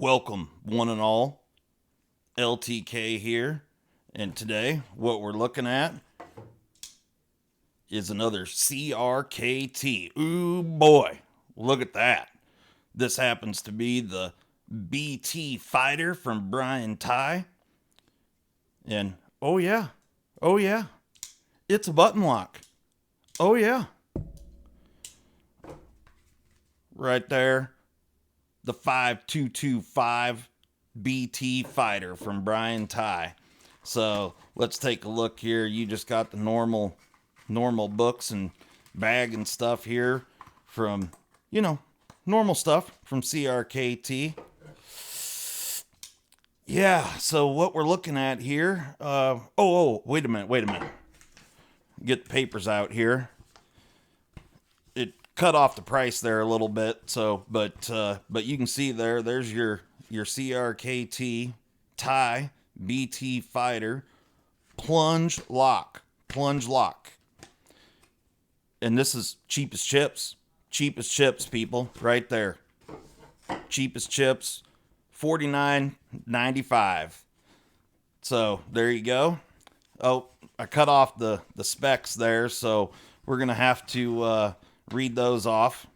Welcome, one and all. LTK here. And today, what we're looking at is another CRKT. Ooh, boy. Look at that. This happens to be the BT Fighter from Brian Tighe. And, oh yeah. Oh yeah. It's a button lock. Oh yeah. Right there. The 5225 BT Fighter from Brian Tighe. So let's take a look here. You just got the normal books and bag and stuff here from, normal stuff from CRKT. Yeah, so what we're looking at here, wait a minute. Get the papers out here. It cut off the price there a little bit, so but you can see there's your CRKT Tighe BT Fighter plunge lock. And this is cheapest chips, people, right there. Cheapest chips, $49.95. So there you go. Oh, I cut off the specs there, so we're gonna have to read those off.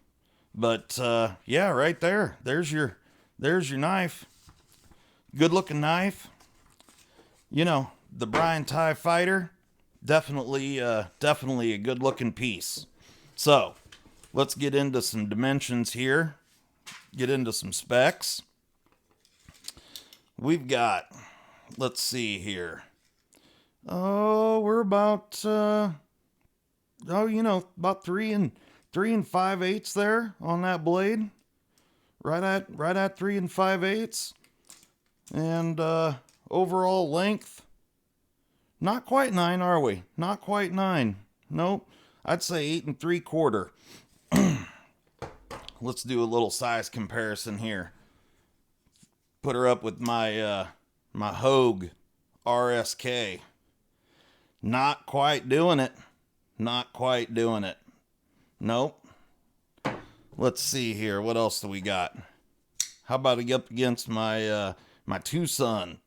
But yeah, right there. There's your knife. Good looking knife. The Brian Tighe Fighter, definitely a good looking piece. So let's get into some dimensions here. Get into some specs. We've got, let's see here. Oh, we're about about 3 5/8 there on that blade. Right at 3 5/8. And overall length, not quite 9, are we? Not quite 9. Nope. I'd say 8 3/4. Let's do a little size comparison here. Put her up with my my Hogue RSK. Not quite doing it. Nope. Let's see here. What else do we got? How about up against my my Tucson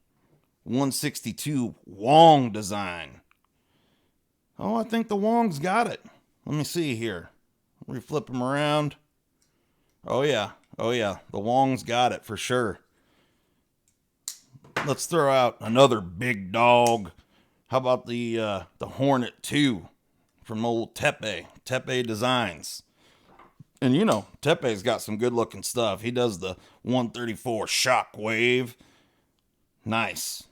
162 Wong design? Oh, I think the Wong's got it. Let me see here. Let me flip them around. Oh yeah. The Wong's got it for sure. Let's throw out another big dog. How about the Hornet 2 from old Tepe Designs? And Tepe's got some good looking stuff. He does the 134 Shockwave. Nice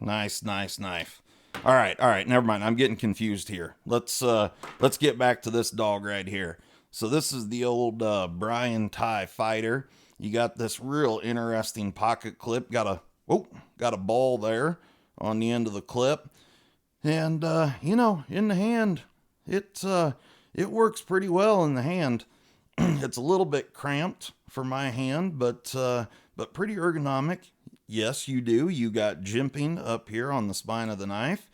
knife. All right, never mind. I'm getting confused here. Let's get back to this dog right here. So this is the old Brian Tighe Fighter. You got this real interesting pocket clip. Got a ball there on the end of the clip. And in the hand, it works pretty well in the hand. It's a little bit cramped for my hand, but pretty ergonomic. Yes, you do. You got jimping up here on the spine of the knife.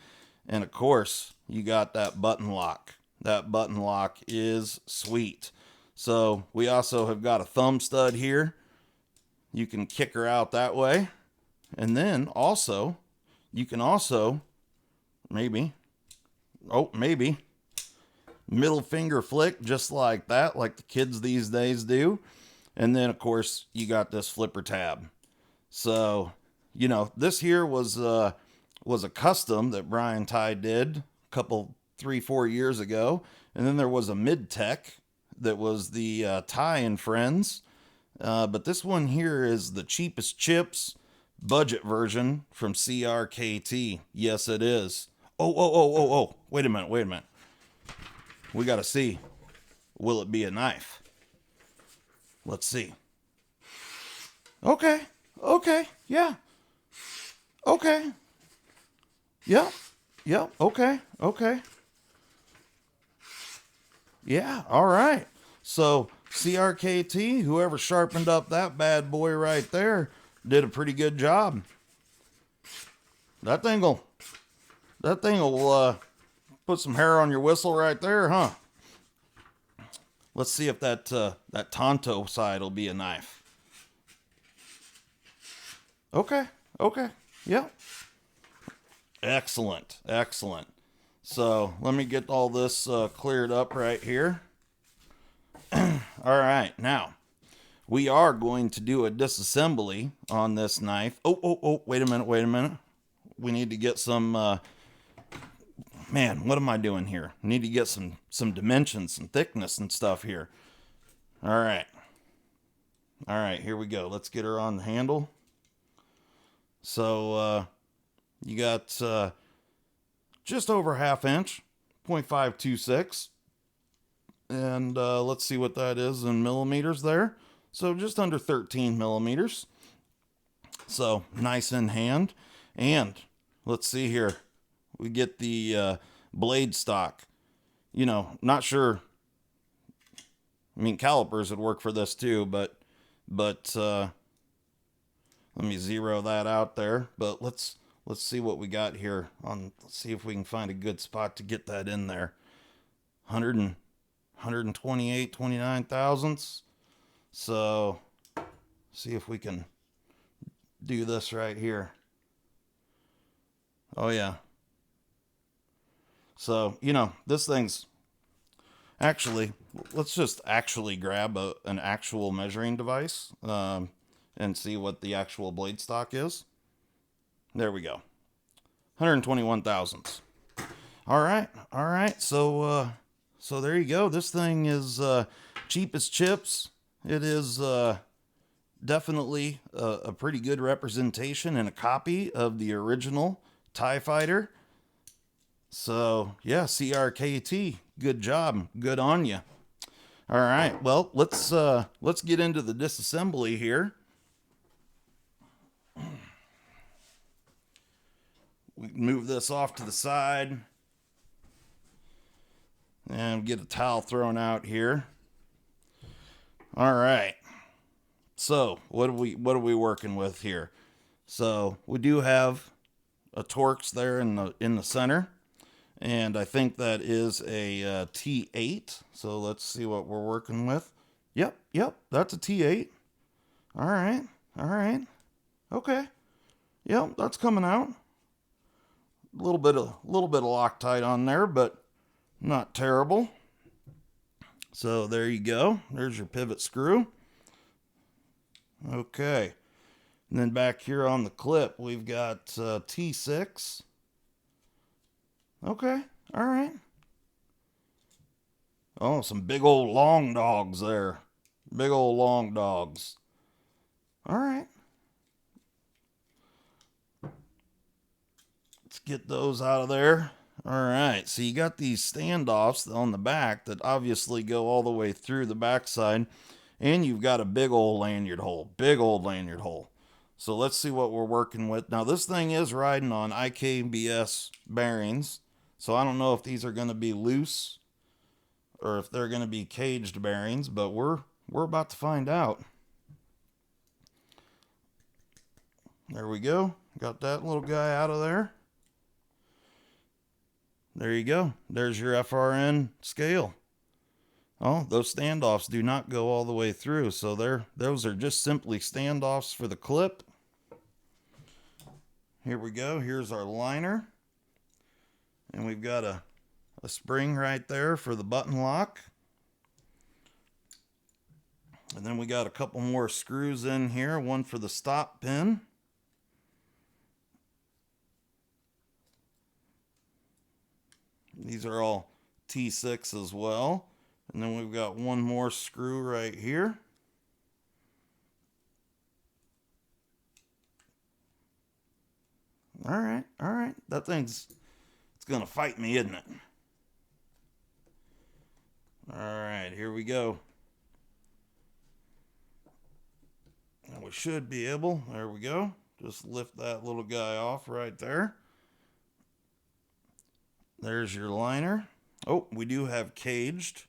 And of course, you got that button lock. That button lock is sweet. So we also have got a thumb stud here. You can kick her out that way. And then also, you can also maybe middle finger flick just like that, like the kids these days do. And then of course you got this flipper tab. So this here was a custom that Brian Tighe did a couple 3-4 years ago. And then there was a mid-tech that was the Tighe and Friends. But this one here is the cheapest chips budget version from CRKT. Yes, it is. Oh. Wait a minute. We got to see. Will it be a knife? Let's see. Okay. Yeah. Okay. Yep. Okay. Yeah. All right. So CRKT, whoever sharpened up that bad boy right there, did a pretty good job. That thing will put some hair on your whistle right there, huh? Let's see if that Tonto side will be a knife. Okay. Okay. Yep. Excellent. Excellent. So let me get all this cleared up right here. All right. Now, we are going to do a disassembly on this knife. Oh, wait a minute. Wait a minute. We need to get some, man, what am I doing here? I need to get some dimensions, some thickness and stuff here. All right. All right, here we go. Let's get her on the handle. So, you got just over ½ inch, 0.526. And let's see what that is in millimeters there. So just under 13 millimeters. So nice in hand. And let's see here. We get the blade stock. You know, not sure. I mean, calipers would work for this too, but let me zero that out there. But let's see what we got here. Let's see if we can find a good spot to get that in there. 128, 29 thousandths. So see if we can do this right here. Oh yeah. So, you know, this thing's actually, let's just actually grab an actual measuring device and see what the actual blade stock is. There we go. 121 thousandths. All right. So there you go. This thing is cheap as chips. It is definitely a pretty good representation and a copy of the original TIE Fighter. So yeah, CRKT, good job, good on you. All right, well let's get into the disassembly here. We can move this off to the side and get a towel thrown out here. All right. So what are we working with here? So we do have a Torx there in the center, and I think that is a T8. So let's see what we're working with. Yep, that's a T8. All right. Okay. Yep, that's coming out. A little bit of Loctite on there, but not terrible. So there you go. There's your pivot screw. Okay. And then back here on the clip, we've got T6. Okay. All right. Oh, some big old long dogs there. Big old long dogs. All right. Let's get those out of there. All right. So you got these standoffs on the back that obviously go all the way through the backside. And you've got a big old lanyard hole. Big old lanyard hole. So let's see what we're working with. Now this thing is riding on IKBS bearings. So I don't know if these are going to be loose or if they're going to be caged bearings, but we're about to find out. There we go. Got that little guy out of there. There you go. There's your FRN scale. Oh, those standoffs do not go all the way through, so those are just simply standoffs for the clip. Here we go. Here's our liner. And we've got a spring right there for the button lock. And then we got a couple more screws in here, one for the stop pin. These are all T6 as well. And then we've got one more screw right here. All right. That thing's, it's going to fight me, isn't it? All right, here we go. And we should be able, there we go. Just lift that little guy off right there. There's your liner. Oh, we do have caged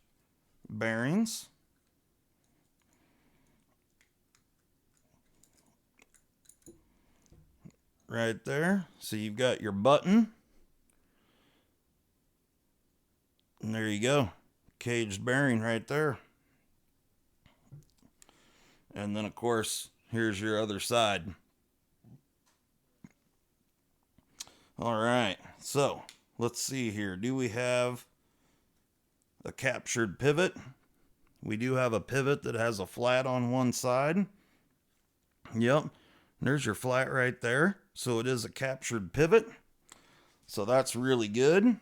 bearings. Right there. So you've got your button. And there you go. Caged bearing right there. And then, of course, here's your other side. All right, so let's see here. Do we have a captured pivot? We do have a pivot that has a flat on one side. Yep, there's your flat right there. So it is a captured pivot. So that's really good.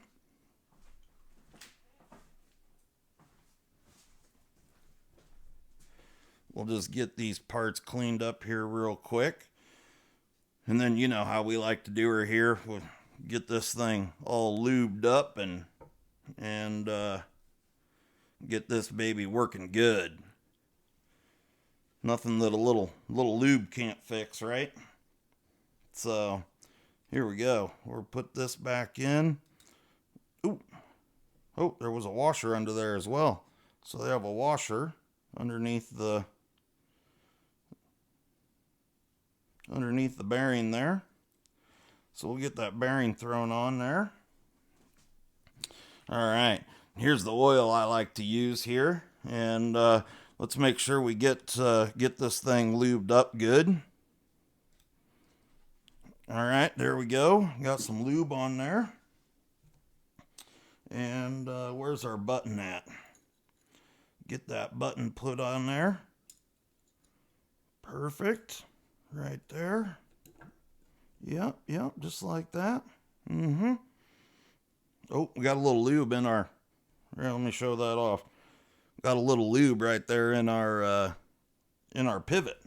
We'll just get these parts cleaned up here real quick. And then you know how we like to do her here. We'll get this thing all lubed up and get this baby working good. Nothing that a little lube can't fix, right? So here we go. We'll put this back in. Ooh. Oh, there was a washer under there as well. So they have a washer underneath the bearing there. So we'll get that bearing thrown on there. All right, here's the oil I like to use here, and let's make sure we get this thing lubed up good. All right, there we go. Got some lube on there. And where's our button at? Get that button put on there. Perfect. Right there. Yep, just like that. Oh, we got a little lube in our... Here, let me show that off. Got a little lube right there in our pivot.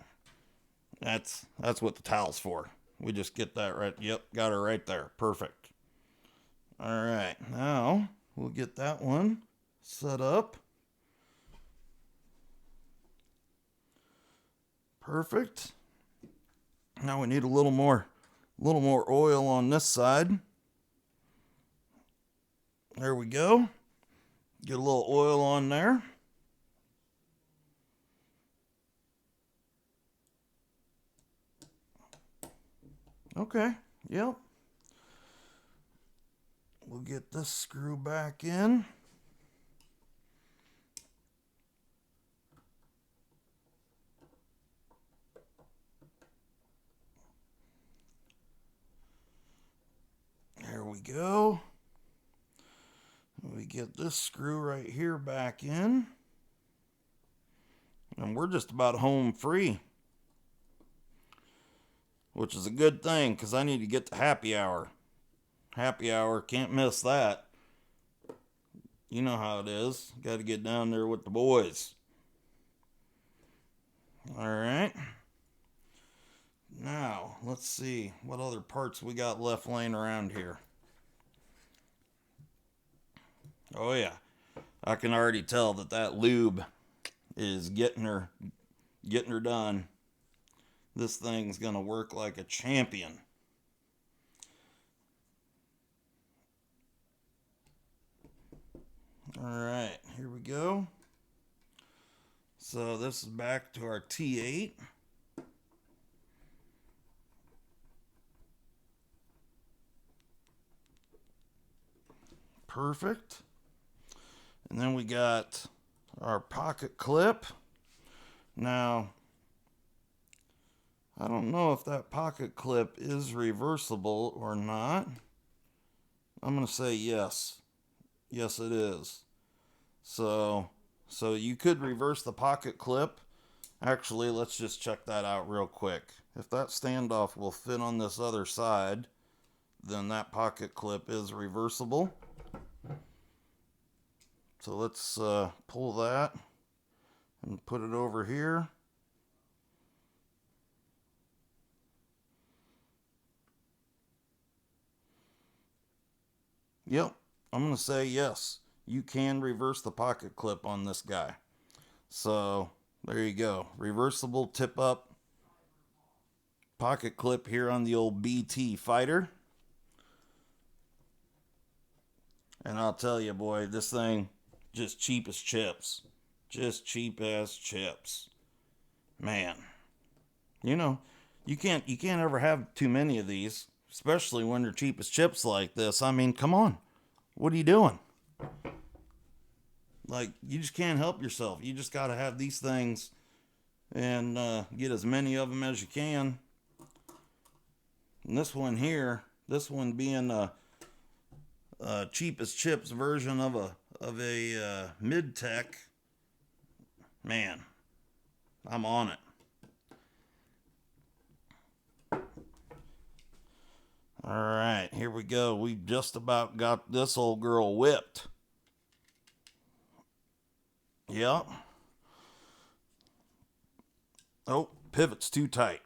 That's what the towel's for. We just get that right. Yep, got her right there. Perfect. All right, now we'll get that one set up. Perfect. Now we need a little more oil on this side. There we go. Get a little oil on there. Okay, yep. We'll get this screw back in. There we go. We get this screw right here back in. And we're just about home free. Which is a good thing, because I need to get to happy hour. Happy hour, can't miss that. You know how it is. Got to get down there with the boys. Alright. Now, let's see what other parts we got left laying around here. Oh yeah, I can already tell that lube is getting her done. This thing's gonna work like a champion. All right, here we go. So this is back to our T8. Perfect. And then we got our pocket clip. Now, I don't know if that pocket clip is reversible or not. I'm going to say yes. Yes, it is. So you could reverse the pocket clip. Actually, let's just check that out real quick. If that standoff will fit on this other side, then that pocket clip is reversible. So let's pull that and put it over here. Yep, I'm going to say yes. You can reverse the pocket clip on this guy. So there you go. Reversible tip up pocket clip here on the old BT Fighter. And I'll tell you, boy, this thing just cheap as chips. Just cheap as chips. Man. You know, you can't ever have too many of these, especially when they're cheap as chips like this. I mean, come on. What are you doing? Like, you just can't help yourself. You just got to have these things and get as many of them as you can. And this one here This one being a cheapest chips version of a mid-tech. Man, I'm on it. All right, here we go. We just about got this old girl whipped. Yep. Oh, pivot's too tight.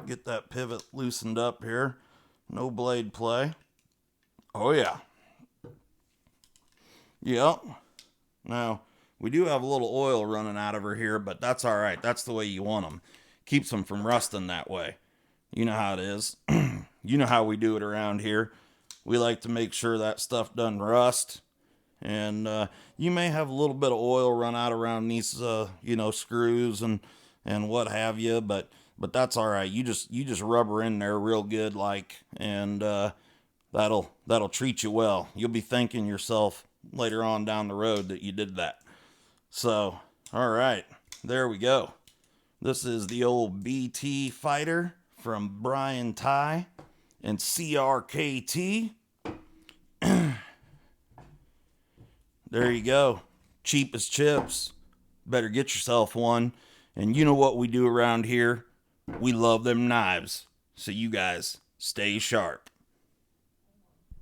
Get that pivot loosened up here. No blade play. Oh, yeah. Yep. Now, we do have a little oil running out of her here, but that's all right. That's the way you want them. Keeps them from rusting that way. You know how it is. You know how we do it around here. We like to make sure that stuff doesn't rust. And you may have a little bit of oil run out around these, screws and what have you, but that's all right. You just rub her in there real good, and that'll treat you well. You'll be thanking yourself later on down the road that you did that. So, all right, there we go. This is the old BT Fighter from Brian Tighe and CRKT. There you go. Cheap as chips. Better get yourself one. And you know what we do around here? We love them knives. So you guys, stay sharp.